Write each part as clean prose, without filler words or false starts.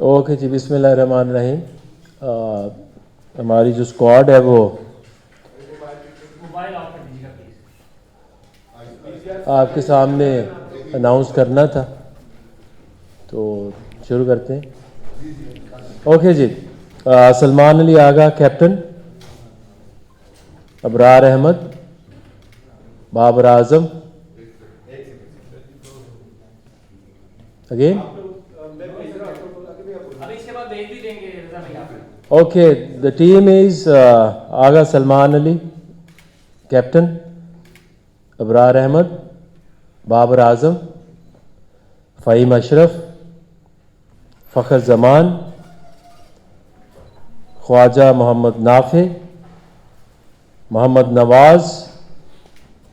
Okay जी, बिस्मिल्लाहिर्रहमानिर्रहीम। हमारी जो स्क्वाड है वो आपके सामने अनाउंस करना था, तो शुरू करते हैं। ओके जी, Salman Ali Agha captain, Abrar Ahmed, Babar Azam, again okay. The team is Agha Salman Ali captain, Abrar Ahmed, Babar Azam, Faheem Ashraf, Fakhar Zaman, Khawaja Mohammad Nafay, Mohammad Nawaz,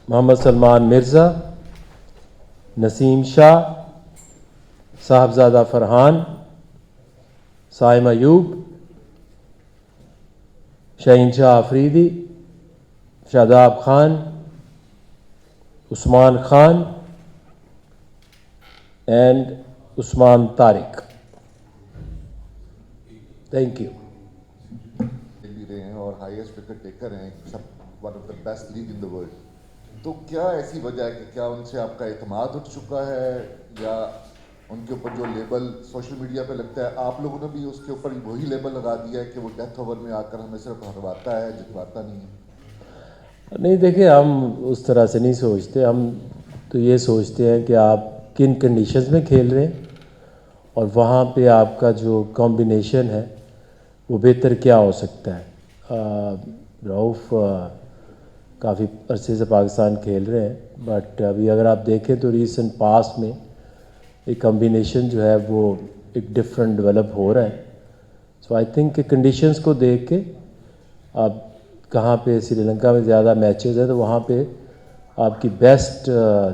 Mohammad Salman Mirza, Naseem Shah, Sahibzada Farhan, Saim Ayub, Shaheen Shah Afridi, Shadab Khan, Usman Khan and Usman Tariq. Thank you. भी रहे हैं और हाईएस्ट विकेट टेकर हैं, सब one of the best league in the world. तो क्या ऐसी वजह है कि क्या उनसे आपका एतमाद उठ चुका है, या उनके ऊपर जो लेबल सोशल मीडिया पे लगता है, आप लोगों ने भी उसके ऊपर वही लेबल लगा दिया है कि वो डेथ ओवर में आकर हमें सिर्फ हरवाता है, जितवाता नहीं है? नहीं, देखिए, हम उस तरह से नहीं सोचते। हम तो ये सोचते हैं कि आप किन कंडीशंस में खेल रहे हैं और वहाँ पे आपका जो कॉम्बिनेशन है वो बेहतर क्या हो सकता है। रऊफ़ काफ़ी अरसे से पाकिस्तान खेल रहे हैं, बट अभी अगर आप देखें तो रीसेंट पास में एक कॉम्बिनेशन जो है वो एक डिफरेंट डेवलप हो रहा है। सो आई थिंक कि कंडीशंस को देख के आप कहाँ पे श्रीलंका में ज़्यादा मैचेस हैं तो वहाँ पे आपकी बेस्ट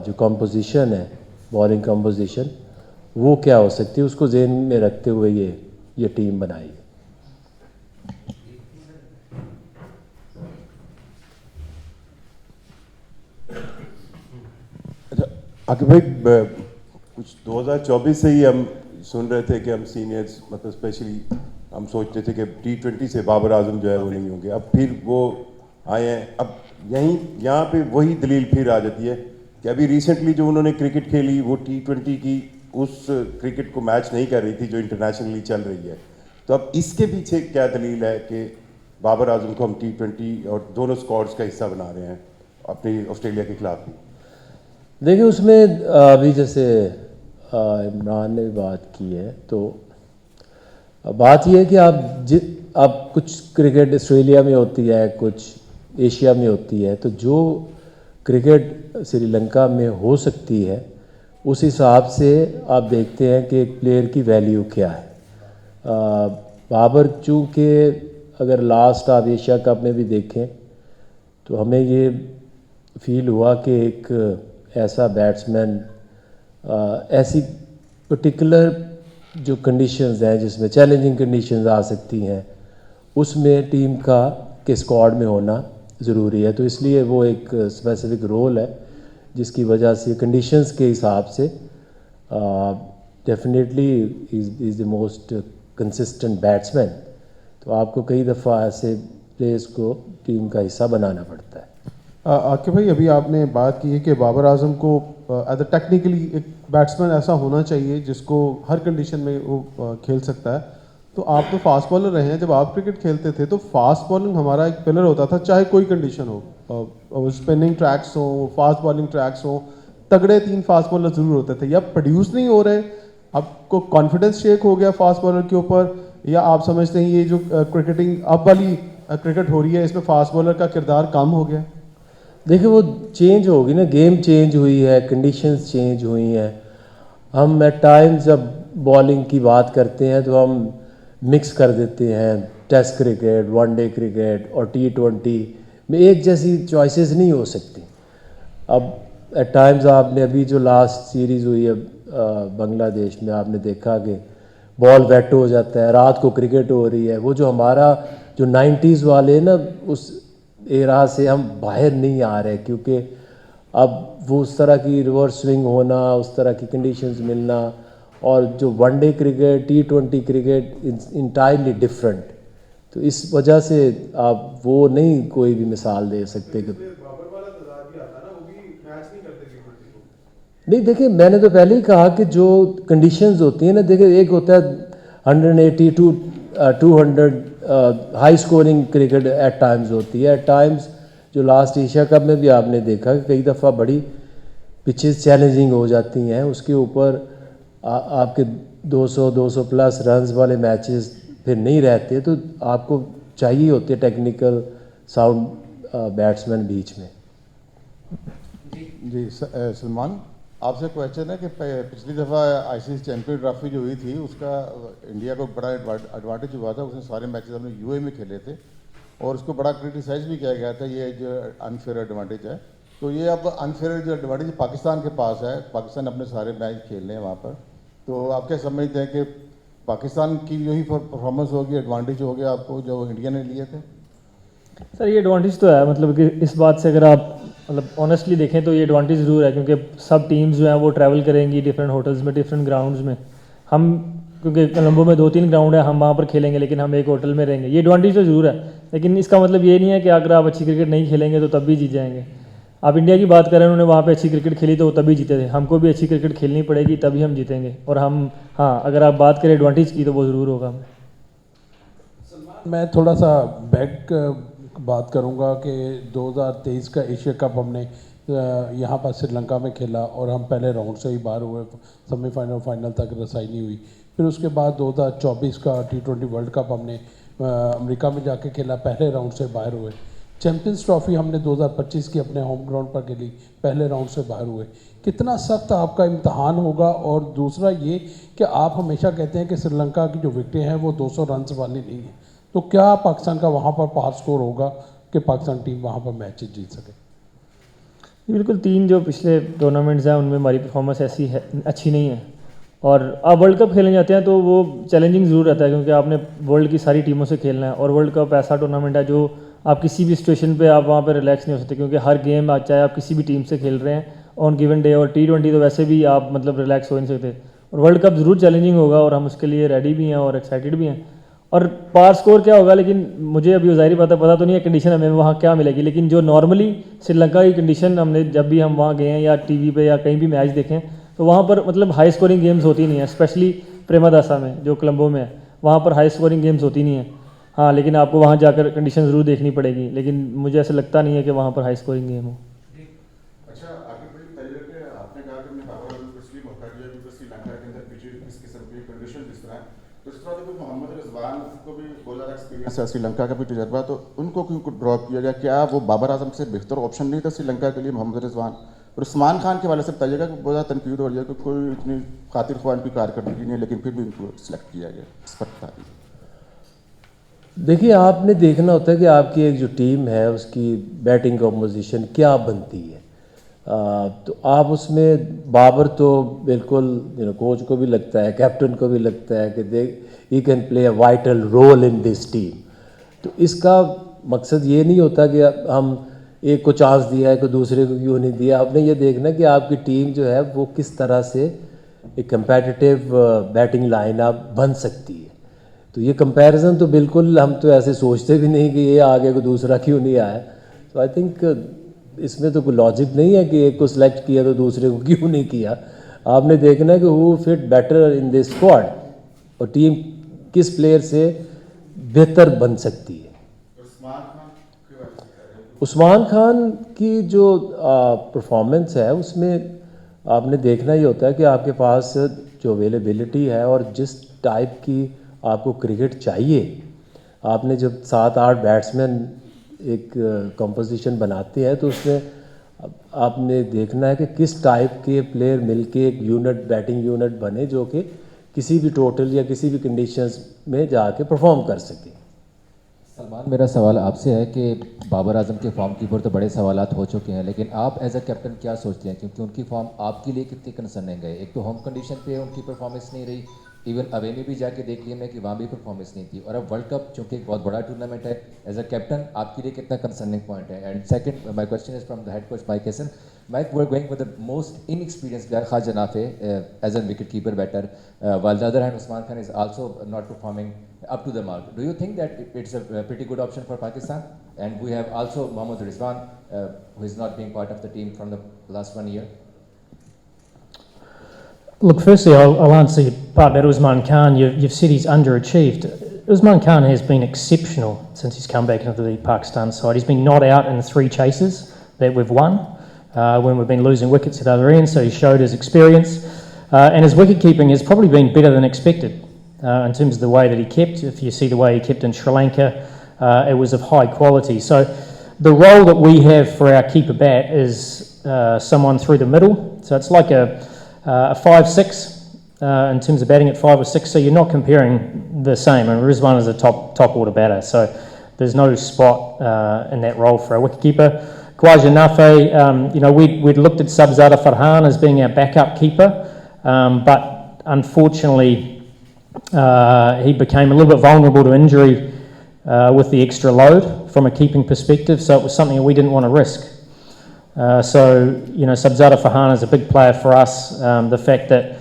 जो कंपोजिशन है, बॉलिंग कंपोजिशन, वो क्या हो सकती है, उसको ज़हन में रखते हुए ये टीम बनाई है। आकिब भाई, कुछ 2024 से ही हम सुन रहे थे कि हम सीनियर्स, मतलब स्पेशली हम सोचते थे कि T20 से बाबर आजम जो है वो नहीं होंगे। अब फिर वो आए हैं। अब यहाँ पे वही दलील फिर आ जाती है कि अभी रिसेंटली जो उन्होंने क्रिकेट खेली वो T20 की उस क्रिकेट को मैच नहीं कर रही थी जो इंटरनेशनली चल रही है। तो अब इसके पीछे क्या दलील है कि बाबर आजम को हम T20 और दोनों स्क्वाड्स का हिस्सा बना रहे हैं अपनी ऑस्ट्रेलिया के खिलाफ भी? देखिए, उसमें अभी जैसे इमरान ने भी बात की है, तो बात यह है कि आप कुछ क्रिकेट ऑस्ट्रेलिया में होती है, कुछ एशिया में होती है, तो जो क्रिकेट श्रीलंका में हो सकती है उस हिसाब से आप देखते हैं कि एक प्लेयर की वैल्यू क्या है। बाबर चूँकि अगर लास्ट आप एशिया कप में भी देखें तो हमें ये फील हुआ कि एक ऐसा बैट्समैन, ऐसी पर्टिकुलर जो कंडीशंस हैं जिसमें चैलेंजिंग कंडीशंस आ सकती हैं, उसमें टीम के स्क्वाड में होना ज़रूरी है। तो इसलिए वो एक स्पेसिफिक रोल है जिसकी वजह से कंडीशंस के हिसाब से definitely is the most consistent batsman. तो आपको कई दफ़ा ऐसे प्लेयर्स को टीम का हिस्सा बनाना पड़ता है। आकिब भाई, अभी आपने बात की है कि बाबर आजम को एज अ टेक्निकली एक बैट्समैन ऐसा होना चाहिए जिसको हर कंडीशन में वो खेल सकता है। तो आप तो फास्ट बॉलर रहे हैं, जब आप क्रिकेट खेलते थे तो फास्ट बॉलिंग हमारा एक पिलर होता था, चाहे कोई कंडीशन हो, स्पिनिंग ट्रैक्स हो, फास्ट बॉलिंग ट्रैक्स हो, तगड़े 3 फास्ट बॉलर ज़रूर होते थे। या प्रोड्यूस नहीं हो रहे, आपको कॉन्फिडेंस शेक हो गया फास्ट बॉलर के ऊपर, या आप समझते हैं ये जो क्रिकेटिंग अब वाली क्रिकेट हो रही है इसमें फास्ट बॉलर का किरदार कम हो गया? देखिए, वो चेंज होगी ना, गेम चेंज हुई है, कंडीशंस चेंज हुई हैं। हम एट टाइम्स जब बॉलिंग की बात करते हैं तो हम मिक्स कर देते हैं टेस्ट क्रिकेट, वनडे क्रिकेट और T20 में एक जैसी चॉइसेस नहीं हो सकती। अब एट टाइम्स आपने अभी जो लास्ट सीरीज़ हुई है बांग्लादेश में, आपने देखा कि बॉल वेट हो जाता है, रात को क्रिकेट हो रही है। वो जो हमारा जो 90s वाले ना, उस एरा से हम बाहर नहीं आ रहे, क्योंकि अब वो उस तरह की रिवर्स स्विंग होना, उस तरह की कंडीशंस मिलना और जो one day cricket, T20 cricket entirely different. तो इस वजह से आप वो नहीं कोई भी मिसाल दे सकते कि नहीं। देखिए, मैंने तो पहले ही कहा कि जो कंडीशंस होती हैं ना, देखिए एक होता है 180 to 200 high scoring cricket at times होती है। एट टाइम्स जो लास्ट एशिया कप में भी आपने देखा कि कई दफ़ा बड़ी पिचेस चैलेंजिंग हो जाती हैं, उसके ऊपर आपके 200 प्लस रन्स वाले मैचेस फिर नहीं रहते, तो आपको चाहिए होते टेक्निकल साउंड बैट्समैन बीच में। जी सलमान, आपसे क्वेश्चन है कि पिछली दफ़ा आईसीसी चैंपियन ट्रॉफी जो हुई थी उसका इंडिया को बड़ा एडवांटेज हुआ था। उसने सारे मैचेस हमने यूए में खेले थे और उसको बड़ा क्रिटिसाइज भी किया गया था, ये जो अनफेयर एडवांटेज है। तो ये अब अनफेयर जो एडवांटेज पाकिस्तान के पास है, पाकिस्तान अपने सारे मैच खेल रहे हैं वहाँ पर, तो आप क्या समझते हैं कि पाकिस्तान की यही परफॉर्मेंस होगी, एडवांटेज हो गया आपको जो इंडिया ने लिए थे? सर ये एडवांटेज तो है, मतलब कि इस बात से अगर आप मतलब ऑनेस्टली देखें तो ये एडवांटेज ज़रूर है, क्योंकि सब टीम्स जो हैं वो ट्रैवल करेंगी डिफरेंट होटल्स में, डिफरेंट ग्राउंड्स में। हम क्योंकि कोलंबो में 2-3 ग्राउंड है, हम वहाँ पर खेलेंगे लेकिन हम एक होटल में रहेंगे। ये एडवांटेज तो ज़रूर है, लेकिन इसका मतलब ये नहीं है कि अगर आप अच्छी क्रिकेट नहीं खेलेंगे तो तब भी जीत जाएंगे। आप इंडिया की बात करें, उन्होंने वहाँ पे अच्छी क्रिकेट खेली तो वो तभी जीते थे। हमको भी अच्छी क्रिकेट खेलनी पड़ेगी तभी हम जीतेंगे। और हम हाँ, अगर आप बात करें एडवांटेज की तो वो ज़रूर होगा। मैं थोड़ा सा बैक बात करूंगा कि 2023 का एशिया कप हमने यहाँ पर श्रीलंका में खेला और हम पहले राउंड से ही बाहर हुए, सेमीफाइनल फाइनल तक रसाई नहीं हुई। फिर उसके बाद 2024 का T20 वर्ल्ड कप हमने अमेरिका में जाके खेला, पहले राउंड से बाहर हुए। चैंपियंस ट्रॉफी हमने 2025 की अपने होम ग्राउंड पर खेली, पहले राउंड से बाहर हुए। कितना सख्त आपका इम्तहान होगा? और दूसरा ये कि आप हमेशा कहते हैं कि श्रीलंका की जो विकेटें हैं वो 200 रन वाली नहीं है, तो क्या पाकिस्तान का वहाँ पर पार स्कोर होगा कि पाकिस्तान टीम वहाँ पर मैच जीत सके? बिल्कुल, 3 जो पिछले टूर्नामेंट्स हैं उनमें हमारी परफॉर्मेंस ऐसी है अच्छी नहीं है। और आप वर्ल्ड कप खेलने जाते हैं तो वो चैलेंजिंग ज़रूर रहता है, क्योंकि आपने वर्ल्ड की सारी टीमों से खेलना है। और वर्ल्ड कप ऐसा टूर्नामेंट है जो आप किसी भी सिचुएशन पे आप वहाँ पे रिलैक्स नहीं हो सकते, क्योंकि हर गेम आज चाहे आप किसी भी टीम से खेल रहे हैं ऑन गिवन डे। और T20 तो वैसे भी आप मतलब रिलैक्स हो नहीं सकते। और वर्ल्ड कप ज़रूर चैलेंजिंग होगा और हम उसके लिए रेडी भी हैं और एक्साइटेड भी हैं। और पार स्कोर क्या होगा, लेकिन मुझे अभी ज़ाहिर बात है पता तो नहीं है कंडीशन हमें वहाँ क्या मिलेगी। लेकिन जो नॉर्मली श्रीलंका की कंडीशन हमने जब भी हम वहाँ गए हैं या टीवी पे या कहीं भी मैच देखें तो वहाँ पर मतलब हाई स्कोरिंग गेम्स होती नहीं है, स्पेशली प्रेमादासा में जो कोलंबो में है, वहाँ पर हाई स्कोरिंग गेम्स होती नहीं है। हाँ, लेकिन आपको वहाँ जाकर कंडीशन ज़रूर देखनी पड़ेगी, लेकिन मुझे ऐसा लगता नहीं है कि वहाँ पर हाई स्कोरिंग गेम हो। अच्छा, आगे बढ़िए तरीके के आपने कहा कि बाबर आजम को इसलिए मौका दिया क्योंकि श्रीलंका के अंदर पिच इस किस्म की कंडीशन जिस तरह, तो इस तरह देखो मोहम्मद रिजवान को भी बहुत ज़्यादा एक्सपीरियंस है, श्रीलंका का भी तजर्बा, तो उनको क्यों ड्रॉप किया गया? क्या वो बाबर आजम से बेहतर ऑप्शन नहीं था श्रीलंका के लिए मोहम्मद रिजवान? और उस्मान खान के वाले से बताइएगा कि बहुत ज़्यादा तनकीद हो रही है कि कोई इतनी खातिर ख्वान की कारकर्दगी नहीं है, लेकिन फिर भी उनको सेलेक्ट किया गया, इस पर बता दीजिए। देखिए, आपने देखना होता है कि आपकी एक जो टीम है उसकी बैटिंग कॉम्पोजिशन क्या बनती है। तो आप उसमें बाबर तो बिल्कुल कोच को भी लगता है, कैप्टन को भी लगता है कि देख ही can play a vital role in this team. तो इसका मकसद ये नहीं होता कि हम एक को चांस दिया है कि दूसरे को क्यों नहीं दिया। आपने ये देखना कि आपकी टीम जो है वो किस तरह से एक कंपेटिटिव बैटिंग लाइनअप बन सकती है। तो ये कंपैरिजन तो बिल्कुल हम तो ऐसे सोचते भी नहीं कि ये आगे को दूसरा क्यों नहीं आया। तो आई थिंक इसमें तो कोई लॉजिक नहीं है कि एक को सिलेक्ट किया तो दूसरे को क्यों नहीं किया। आपने देखना है कि who fit better in this squad और टीम किस प्लेयर से बेहतर बन सकती है। उस्मान खान की जो परफॉर्मेंस है उसमें आपने देखना ही होता है कि आपके पास जो अवेलेबिलिटी है और जिस टाइप की आपको क्रिकेट चाहिए। आपने जब 7-8 बैट्समैन एक कंपोजिशन बनाते हैं तो उसमें आपने देखना है कि किस टाइप के प्लेयर मिलके एक यूनिट, बैटिंग यूनिट बने जो कि किसी भी टोटल या किसी भी कंडीशंस में जाके परफॉर्म कर सके। सलमान, मेरा सवाल आपसे है कि बाबर आजम के फॉर्म के ऊपर तो बड़े सवालात हो चुके हैं, लेकिन आप एज अ कैप्टन क्या सोचते हैं, क्योंकि उनकी फॉर्म आपके लिए कितनी कंसर्निंग है? एक तो होम कंडीशन पे उनकी परफॉर्मेंस नहीं रही, इवन अवे में भी जाके देख लिया मैं कि वहाँ भी परफॉर्मेंस नहीं थी, और अब वर्ल्ड कप चूँकि एक बहुत बड़ा टूर्नामेंट है, एज अ कैप्टन आपके लिए कितना कंसर्निंग पॉइंट है? And second, my question is from the head coach mic Hesson, Mike, we're going for the most inexperienced guy, Khaja Nafe, as a wicket-keeper batter, while the other hand, Usman Khan is also not performing up to the mark. Do you think that it's a pretty good option for Pakistan? And we have also Mohammad Rizwan, who is not being part of the team from the last 1 year. Look, firstly, I'll answer your part about Usman Khan. You've said he's underachieved. Usman Khan has been exceptional since he's come back into the Pakistan side. He's been not out in 3 chases that we've won when we've been losing wickets at the other end, so he showed his experience. And his wicket keeping has probably been better than expected in terms of the way that he kept. If you see the way he kept in Sri Lanka, it was of high quality. So the role that we have for our keeper bat is someone through the middle. So it's like a 5-6 in terms of batting at 5 or 6, so you're not comparing the same. And Rizwan is a top order batter, so there's no spot in that role for our wicketkeeper. Khawaja Nafe, we'd looked at Sabzada Farhan as being our backup keeper, but unfortunately he became a little bit vulnerable to injury with the extra load from a keeping perspective, so it was something that we didn't want to risk. Sabzada Farhan is a big player for us. The fact that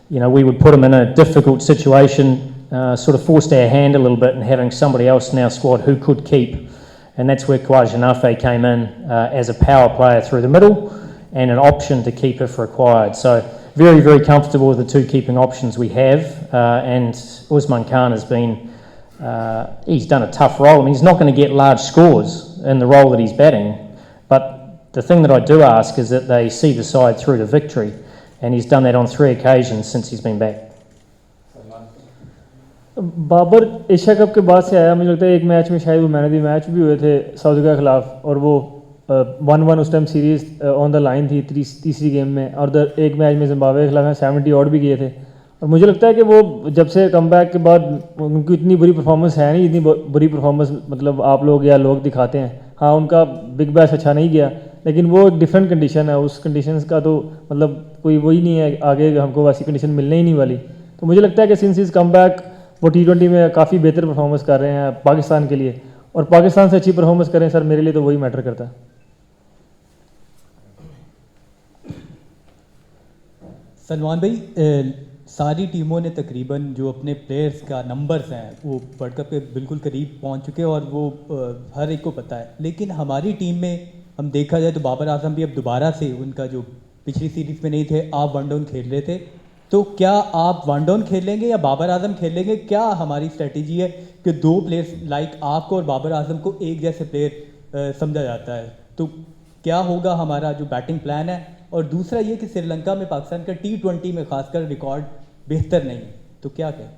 we would put him in a difficult situation sort of forced our hand a little bit, and having somebody else in our squad who could keep, and that's where Khawaja Nafe came in as a power player through the middle and an option to keep if required. So very, very comfortable with the 2 keeping options we have, and Usman Khan has been, he's done a tough role. I mean, he's not going to get large scores in the role that he's batting, but the thing that I do ask is that they see the side through to victory, and he's done that on 3 occasions since he's been back. Babar Asia cup के बाद से आया, मुझे लगता है एक match में शायद वो मैन ऑफ द मैच भी हुए थे सऊदी के खिलाफ, और वो 1-1 उस time series on the line थी तीसरी गेम में, और एक मैच में जिम्बाब्वे के खिलाफ 70 और भी किए थे। और मुझे लगता है कि वो जब से कम बैक के बाद उनकी इतनी बुरी परफॉर्मेंस है नहीं, इतनी बुरी परफॉर्मेंस मतलब आप लोग या लोग दिखाते हैं। हाँ, उनका बिग बैश अच्छा नहीं गया, लेकिन वो एक डिफरेंट कंडीशन है, उस कंडीशन का तो मतलब कोई वही नहीं है, आगे हमको वैसी कंडीशन मिलने ही नहीं वाली। तो मुझे लगता है कि सिंस इज कम बैक वो T20 में काफ़ी बेहतर परफॉर्मेंस कर रहे हैं पाकिस्तान के लिए, और पाकिस्तान से अच्छी परफॉर्मेंस करें सर, मेरे लिए तो वही मैटर करता है। सलमान भाई, सारी टीमों ने तकरीबन जो अपने प्लेयर्स का नंबर्स हैं वो वर्ल्ड कप के बिल्कुल करीब पहुंच चुके हैं, और वो हर एक को पता है। लेकिन हमारी टीम में हम देखा जाए तो बाबर आजम भी अब दोबारा से, उनका जो पिछली सीरीज़ में नहीं थे, आप वन डाउन खेल रहे थे, तो क्या आप वन डाउन खेलेंगे या बाबर आजम खेलेंगे? क्या हमारी स्ट्रेटजी है कि 2 प्लेयर्स लाइक आपको और बाबर आजम को एक जैसे प्लेयर समझा जाता है, तो क्या होगा हमारा जो बैटिंग प्लान है? और दूसरा ये कि श्रीलंका में पाकिस्तान का T20 में खासकर रिकॉर्ड बेहतर नहीं है, तो क्या कहें?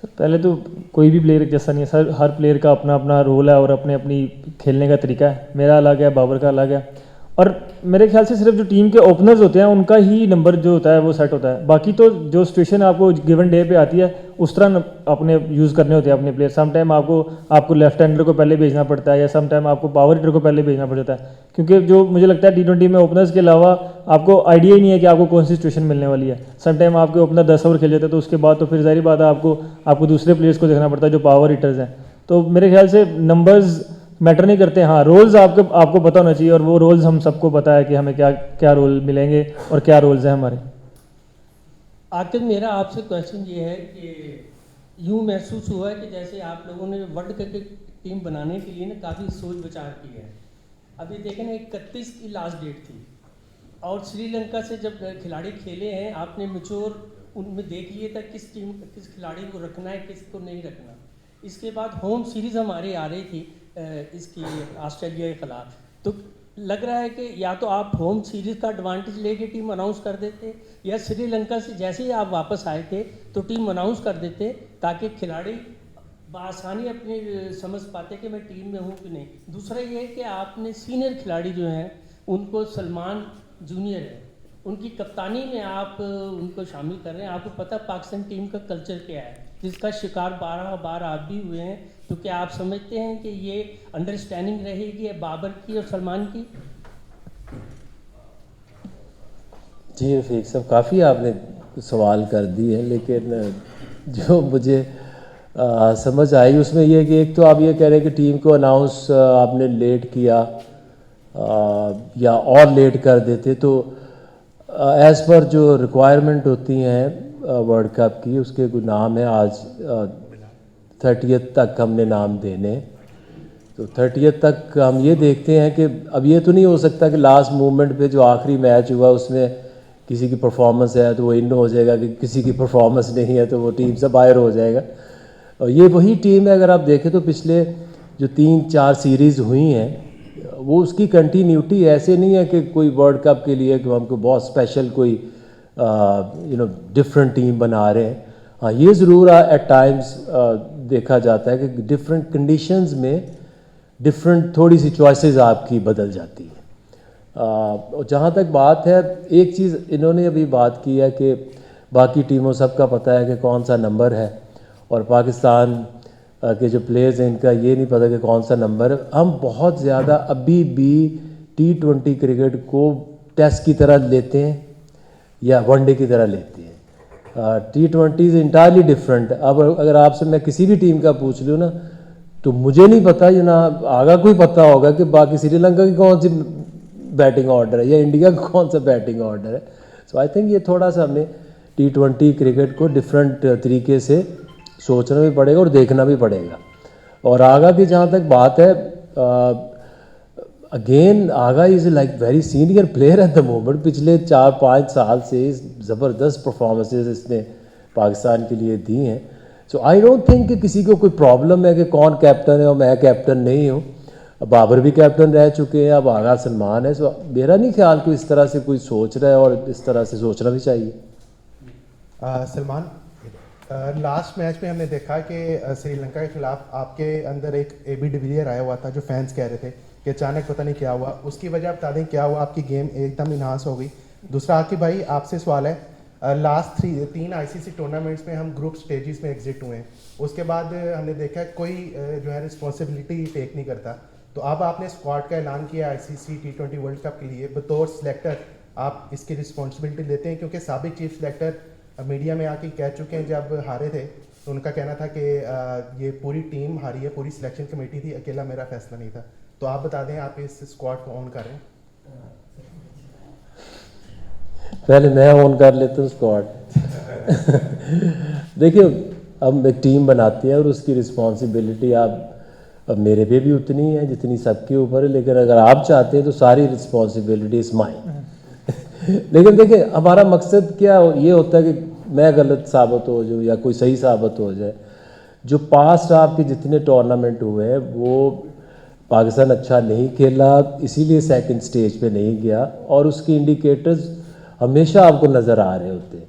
सर पहले तो कोई भी प्लेयर जैसा नहीं है सर, हर प्लेयर का अपना अपना रोल है और अपने अपनी खेलने का तरीका है। मेरा अलग है, बाबर का अलग है, और मेरे ख्याल से सिर्फ जो टीम के ओपनर्स होते हैं उनका ही नंबर जो होता है वो सेट होता है। बाकी तो जो सिचुएशन आपको गिवन डे पे आती है उस तरह अपने यूज़ करने होते हैं अपने प्लेयर। सम टाइम आपको लेफ्ट हैंडर को पहले भेजना पड़ता है, या सम टाइम आपको पावर हिटर को पहले भेजना पड़ता है, क्योंकि जो मुझे लगता है T20 में ओपनर्स के अलावा आपको आइडिया ही नहीं है कि आपको कौन सी सिचुएशन मिलने वाली है। सम टाइम आपके ओपनर 10 ओवर खेल जाते हैं, तो उसके बाद तो फिर जाहिर बात है आपको दूसरे प्लेयर्स को देखना पड़ता है जो पावर हिटर्स हैं। तो मेरे ख्याल से नंबर्स मैटर नहीं करते। हाँ, रोल्स आपको पता होना चाहिए, और वो रोल्स हम सबको पता है कि हमें क्या रोल मिलेंगे और क्या रोल्स हैं हमारे। आखिर मेरा आपसे क्वेश्चन ये है कि यूँ महसूस हुआ है कि जैसे आप लोगों ने वर्ल्ड कप की टीम बनाने के लिए ना काफ़ी सोच विचार की है। अभी देखें ना, 31 की लास्ट डेट थी, और श्रीलंका से जब खिलाड़ी खेले हैं आपने मैच्योर उनमें देख लिए था किस खिलाड़ी को रखना है, किसको नहीं रखना। इसके बाद होम सीरीज़ हमारी आ रही थी इसकी ऑस्ट्रेलिया के खिलाफ, तो लग रहा है कि या तो आप होम सीरीज़ का एडवांटेज लेके टीम अनाउंस कर देते, या श्रीलंका से जैसे ही आप वापस आए थे तो टीम अनाउंस कर देते, ताकि खिलाड़ी बआसानी अपनी समझ पाते कि मैं टीम में हूँ कि नहीं। दूसरा ये है कि आपने सीनियर खिलाड़ी जो हैं उनको, सलमान जूनियर है, उनकी कप्तानी में आप उनको शामिल कर रहे हैं। आपको पता पाकिस्तान टीम का कल्चर क्या है, जिसका शिकार 12 बार आप भी हुए हैं। तो क्या आप समझते हैं कि ये अंडरस्टैंडिंग रहेगी बाबर की और सलमान की? जी रफीक साहब, काफ़ी आपने सवाल कर दिए हैं, लेकिन जो मुझे समझ आई उसमें यह कि एक तो आप ये कह रहे हैं कि टीम को अनाउंस आपने लेट किया, या और लेट कर देते तो एज़ पर जो रिक्वायरमेंट होती हैं वर्ल्ड कप की, उसके कोई नाम है आज 30th तक हमने नाम देने, तो 30th तक हम ये देखते हैं कि अब ये तो नहीं हो सकता कि लास्ट मोमेंट पे जो आखिरी मैच हुआ उसमें किसी की परफॉर्मेंस है तो वो इन हो जाएगा, कि किसी की परफॉर्मेंस नहीं है तो वो टीम से बाहर हो जाएगा। और ये वही टीम है, अगर आप देखें तो पिछले जो 3-4 सीरीज़ हुई हैं वो उसकी कंटिन्यूटी ऐसे नहीं है कि कोई वर्ल्ड कप के लिए कि हमको बहुत स्पेशल कोई डिफरेंट टीम बना रहे हैं। हाँ, ये ज़रूर एट टाइम्स देखा जाता है कि डिफरेंट कंडीशंस में डिफरेंट थोड़ी सी चॉइसेस आपकी बदल जाती हैं। और जहाँ तक बात है, एक चीज़ इन्होंने अभी बात की है कि बाकी टीमों सबका पता है कि कौन सा नंबर है, और पाकिस्तान के जो प्लेयर्स हैं इनका ये नहीं पता कि कौन सा नंबर है। हम बहुत ज़्यादा अभी भी T20 क्रिकेट को टेस्ट की तरह लेते हैं या वनडे की तरह लेते हैं। T20 is entirely different. अब अगर आपसे मैं किसी भी टीम का पूछ लूँ ना, तो मुझे नहीं पता, ये ना आगा कोई पता होगा कि बाकी श्रीलंका की कौन सी बैटिंग ऑर्डर है या इंडिया का कौन सा बैटिंग ऑर्डर है। सो आई थिंक ये थोड़ा सा हमें T20 क्रिकेट को डिफरेंट तरीके से सोचना भी पड़ेगा और देखना भी पड़ेगा। और आगा की जहाँ तक बात है, again Agha is like very senior player at the moment. पिछले 4-5 साल से ज़बरदस्त परफॉर्मेंसेस इसने पाकिस्तान के लिए दी हैं। सो आई डोंट थिंक कि किसी को कोई प्रॉब्लम है कि कौन कैप्टन है और मैं कैप्टन नहीं हूँ। बाबर भी कैप्टन रह चुके हैं, अब आगा सलमान है। सो मेरा नहीं ख्याल कि इस तरह से कोई सोच रहा है, और इस तरह से सोचना भी चाहिए। सलमान, लास्ट मैच में हमने देखा कि श्रीलंका के खिलाफ आपके अंदर एक AB डिविलियर आया हुआ था, जो फैंस कह रहे थे कि अचानक पता नहीं क्या हुआ। उसकी वजह बता दें क्या हुआ? आपकी गेम एकदम इन्हांस हो गई। दूसरा आकिब भाई, आपसे सवाल है, लास्ट 3 ICC टूर्नामेंट्स में हम ग्रुप स्टेजेस में एग्जिट हुए हैं, उसके बाद हमने देखा कोई जो है रिस्पॉन्सिबिलिटी टेक नहीं करता। तो अब आपने स्क्वाड का ऐलान किया ICC T20 वर्ल्ड कप के लिए, बतौर सिलेक्टर आप इसकी रिस्पॉन्सिबिलिटी लेते हैं? क्योंकि साबिक चीफ सिलेक्टर मीडिया में आके कह चुके हैं, जब हारे थे तो उनका कहना था कि ये पूरी टीम हारी है, पूरी सिलेक्शन कमेटी थी, अकेला मेरा फैसला नहीं था। तो आप बता दें, आप इस स्क्वाड को ऑन कर रहे हैं? पहले मैं ऑन कर लेता हूँ स्क्वाड। देखिए, अब एक टीम बनाती है और उसकी रिस्पॉन्सिबिलिटी अब मेरे पे भी उतनी है जितनी सबके ऊपर है, लेकिन अगर आप चाहते हैं तो सारी रिस्पॉन्सिबिलिटी इज माइन। लेकिन देखिए, हमारा मकसद क्या ये होता है कि मैं गलत साबित हो जाऊँ या कोई सही साबित हो जाए। जो पास्ट आपके जितने टूर्नामेंट हुए हैं वो पाकिस्तान अच्छा नहीं खेला, इसीलिए सेकंड स्टेज पे नहीं गया, और उसके इंडिकेटर्स हमेशा आपको नज़र आ रहे होते हैं।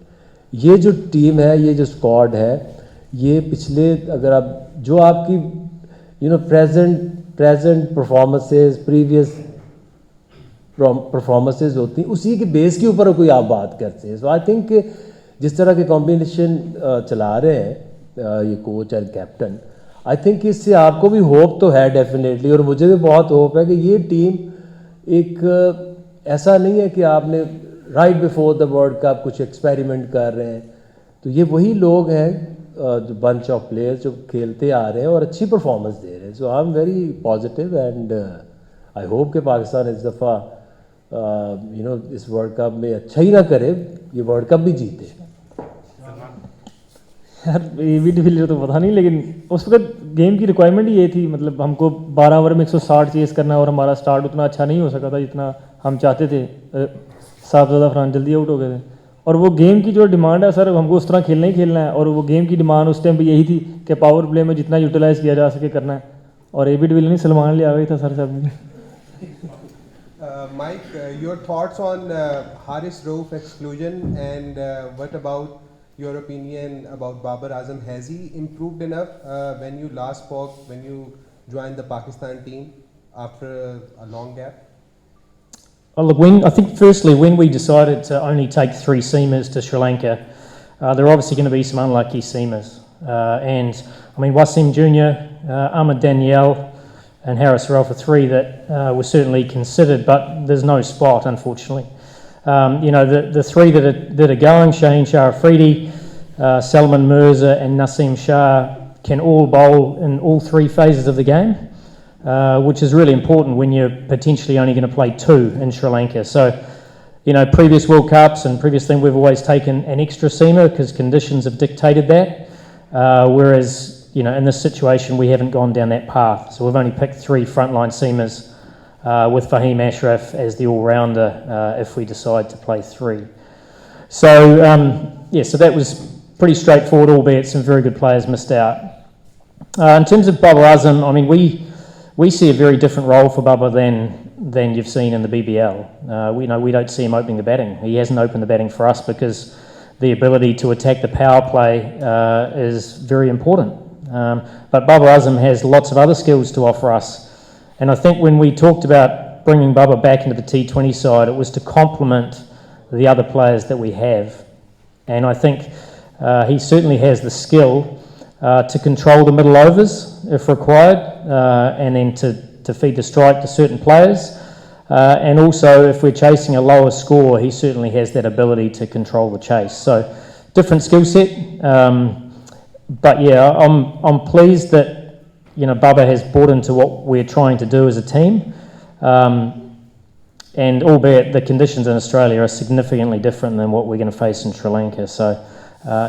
ये जो टीम है, ये जो स्क्वाड है, ये पिछले अगर आप जो आपकी प्रेजेंट परफॉर्मेंसेस, प्रीवियस परफॉर्मेंसेस होती हैं, उसी के बेस के ऊपर कोई आप बात करते हैं। सो आई थिंक जिस तरह के कॉम्बिनेशन चला रहे हैं ये coach and captain, I think इससे आपको भी होप तो है डेफिनेटली, और मुझे भी बहुत होप है कि ये टीम एक ऐसा नहीं है कि आपने right before the world cup कुछ एक्सपेरिमेंट कर रहे हैं। तो ये वही लोग हैं, जो बंच ऑफ प्लेयर्स जो खेलते आ रहे हैं और अच्छी परफॉर्मेंस दे रहे हैं। So I am very positive and I hope कि पाकिस्तान इस दफ़ा इस वर्ल्ड कप में अच्छा ही ना करे, ये वर्ल्ड कप भी जीते। यार AB डिविलियर तो पता नहीं, लेकिन उस वक्त गेम की रिक्वायरमेंट ही ये थी, मतलब हमको 12 ओवर में 160 चेस करना, और हमारा स्टार्ट उतना अच्छा नहीं हो सका था जितना हम चाहते थे। 7 ज़्यादा फ्रांस जल्दी आउट हो गए थे, और वो गेम की जो डिमांड है सर, हमको उस तरह खेलना ही खेलना है, और वो गेम की डिमांड उस टाइम पे यही थी कि पावर प्ले में जितना यूटिलाइज़ किया जा सके करना है, और AB डिविलियर नहीं, सलमान ले आ गई था सर साहब। Mike, your thoughts on Haris Rauf exclusion, and what about your opinion about Babar Azam? Has he improved enough when you last spoke, when you joined the Pakistan team after a long gap? Oh, look, I think firstly, when we decided to only take 3 seamers to Sri Lanka, there are obviously going to be some unlucky seamers. And I mean, Wasim Jr., Ahmed Danielle, and Haris Rauf are 3 that were certainly considered, but there's no spot, unfortunately. The 3 that are going, Shaheen Shah Afridi, Salman Mirza and Naseem Shah, can all bowl in all 3 phases of the game. which is really important when you're potentially only going to play 2 in Sri Lanka. So, you know, previous World Cups and previous thing, we've always taken an extra seamer because conditions have dictated that. Whereas, you know, in this situation, we haven't gone down that path. So we've only picked 3 frontline seamers with Fahim Ashraf as the all-rounder if we decide to play 3. So, yeah, so that was pretty straightforward, albeit some very good players missed out. In terms of Babar Azam, I mean, we see a very different role for Babar than you've seen in the BBL. We don't see him opening the batting. He hasn't opened the batting for us because the ability to attack the power play is very important. But Babar Azam has lots of other skills to offer us. And I think when we talked about bringing Babar back into the T20 side, it was to complement the other players that we have. And I think he certainly has the skill to control the middle overs if required, and then to feed the strike to certain players. And also, if we're chasing a lower score, he certainly has that ability to control the chase. So, different skill set. But yeah, I'm pleased that, you know, Babar has bought into what we're trying to do as a team. And albeit the conditions in Australia are significantly different than what we're going to face in Sri Lanka. So,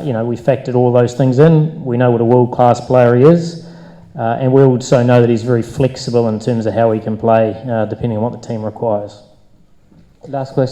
you know, we factored all those things in. We know what a world-class player he is. And we also know that he's very flexible in terms of how he can play, depending on what the team requires. Last question.